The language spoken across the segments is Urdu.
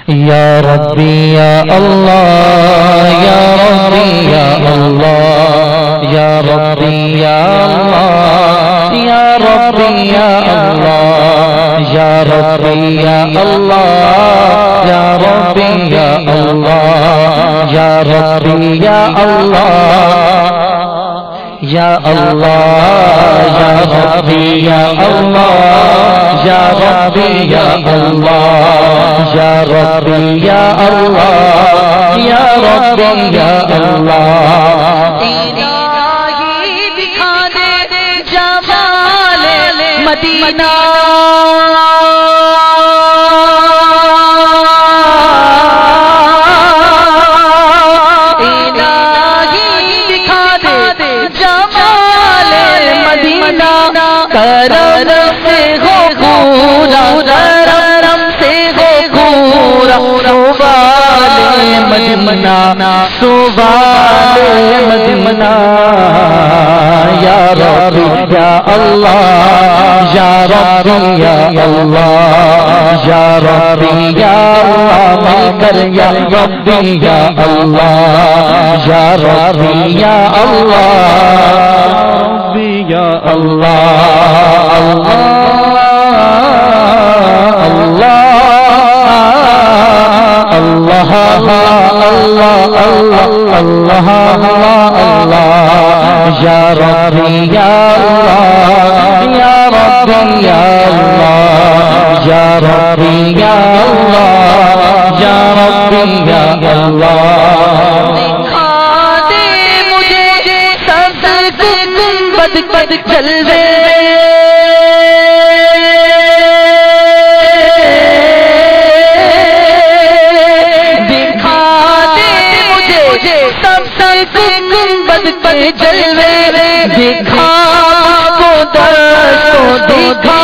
یا ربی یا اللہ یا ربی یا اللہ یا ربی یا اللہ یا ربی یا اللہ یا ربی یا اللہ یا ربی یا اللہ یا ربی یا اللہ یا اللہ یا ربی یا اللہ یا ربی یا اللہ یا ربی یا اللہ یا ربی یا اللہ الہی دکھا دے جمال مدینہ کرم سے ہو پورا کرم سے ہو پورا سوال مدینہ سوال مدینہ یا ربی یا اللہ یا ربی یا اللہ یا ربی یا اللہ مل کر یا ربی یا اللہ یا ربی یا اللہ یا اللہ اللہ اللہ اللہ اللہ یا ربی یا اللہ یا ربی یا اللہ یا ربی یا اللہ یا ربی یا اللہ بد جلوے دکھا دے مجھے سب بد جلوے دکھا کو دشتو دکھا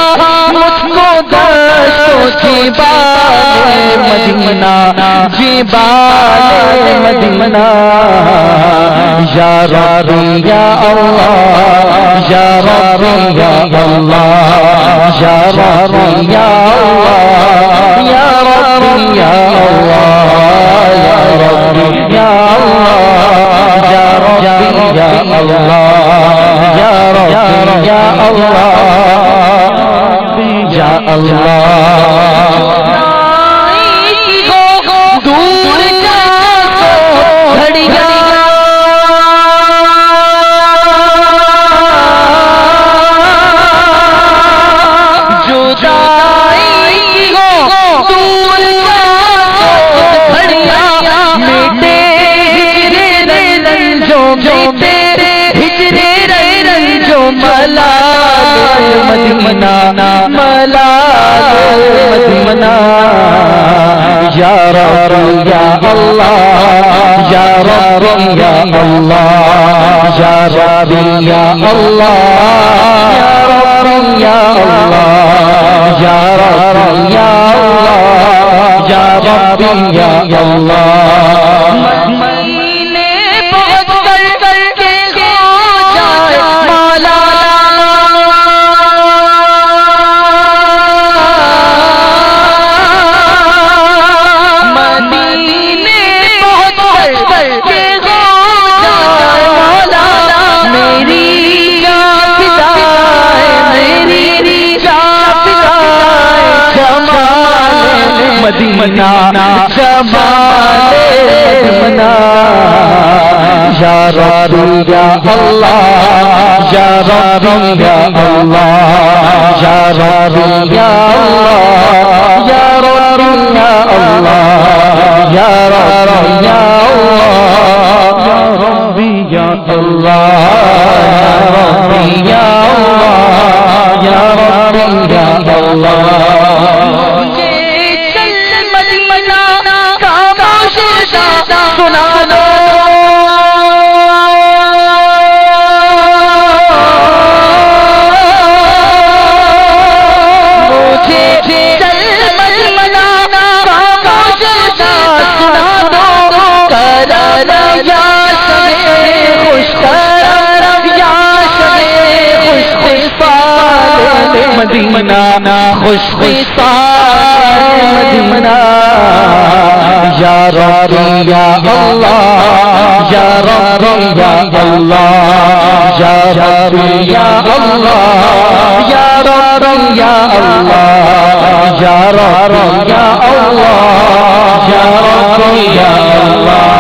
مجھ کو دشتو جبال مدینہ جبال مدینہ یا ربی یا اللہ یا ربی یا اللہ یا ربی یا اللہ یا ربی یا اللہ یا ربی یا اللہ یا ربی یا اللہ یا ربی یا اللہ یا اللہ دور جا گھڑیا مدینہ ملال مدینہ یا ربی یا اللہ یا ربی یا اللہ یا ربی یا اللہ یا ربی یا اللہ یا ربی یا اللہ یا ربی یا اللہ مدینے پہنچ کر کے ہو جائے مولا مدینہ جمال مدینہ یا ربی یا اللہ یا ربی یا اللہ یا ربی یا اللہ یا ربی یا اللہ یا ربی یا اللہ یا ربی یا اللہ یا ربی یا اللہ یا ربی یا اللہ سنا دو مجھے چل مدینہ سنا دو کرم یا شمع خوش کرم یا شمع خوش خصال مدینہ خوش خصال مدینہ ربی یا اللہ یا ربی یا اللہ یا ربی یا اللہ یا ربی یا اللہ یا ربی یا اللہ یا ربی یا اللہ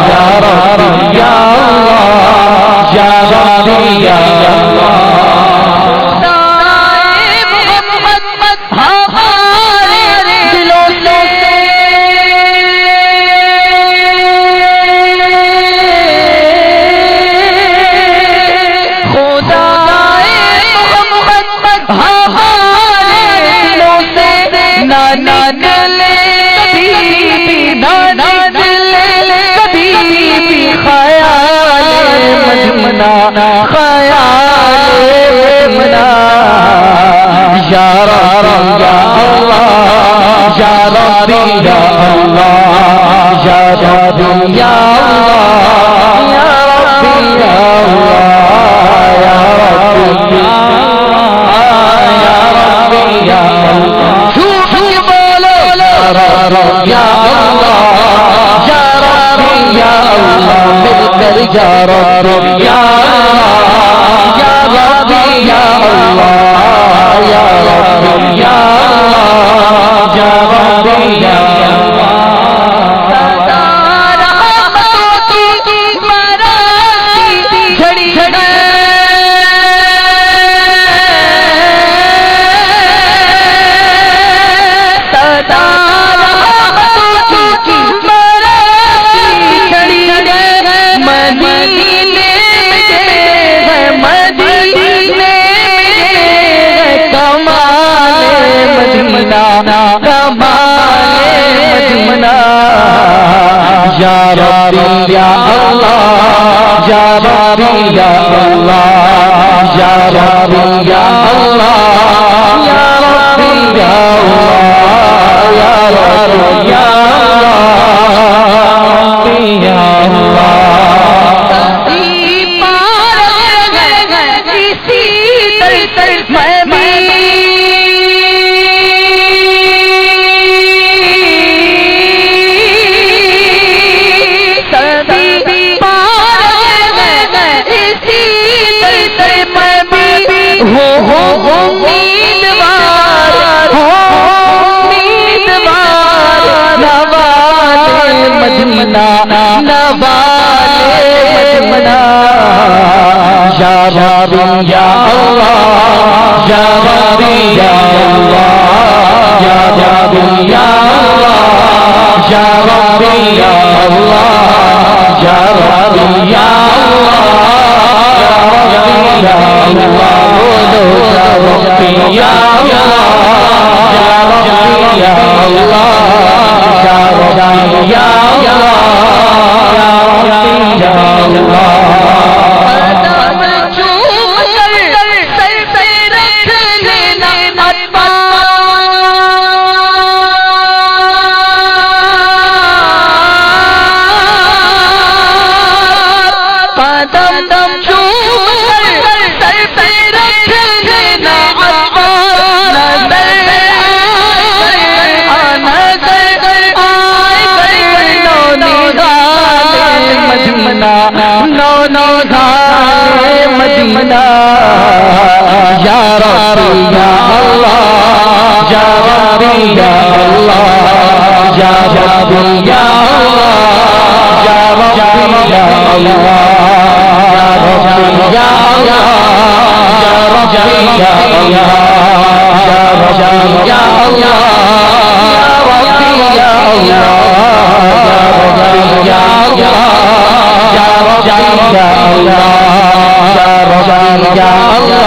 یا ربی یا اللہ یا ربی یا اللہ یا ربی یا اللہ یا ربی یا اللہ یا ربی یا اللہ یا ربی یا اللہ یا ربی یا ربی یا اللہ جھوٹ بولو یا اللہ یا ربی یا اللہ مل کر یا ربی یا اللہ یا ربی یا اللہ یا ربی یا اللہ یا ربی یا اللہ یا ربی یا اللہ یا ربی یا اللہ یا ربی یا اللہ یا ربی یا اللہ یا ربی یا اللہ یا اللہ یا ربی یا اللہ یا ربی یا اللہ یا ربی یا اللہ یا ربی یا اللہ یا ربی یا اللہ یا ربی یا اللہ یا ربی یا اللہ یا ربی یا اللہ مدینہ یا ربی یا اللہ یا ربی یا اللہ یا ربی یا اللہ یا ربی یا اللہ یا ربی یا اللہ یا ربی یا اللہ یا ربی یا اللہ یا ربی یا اللہ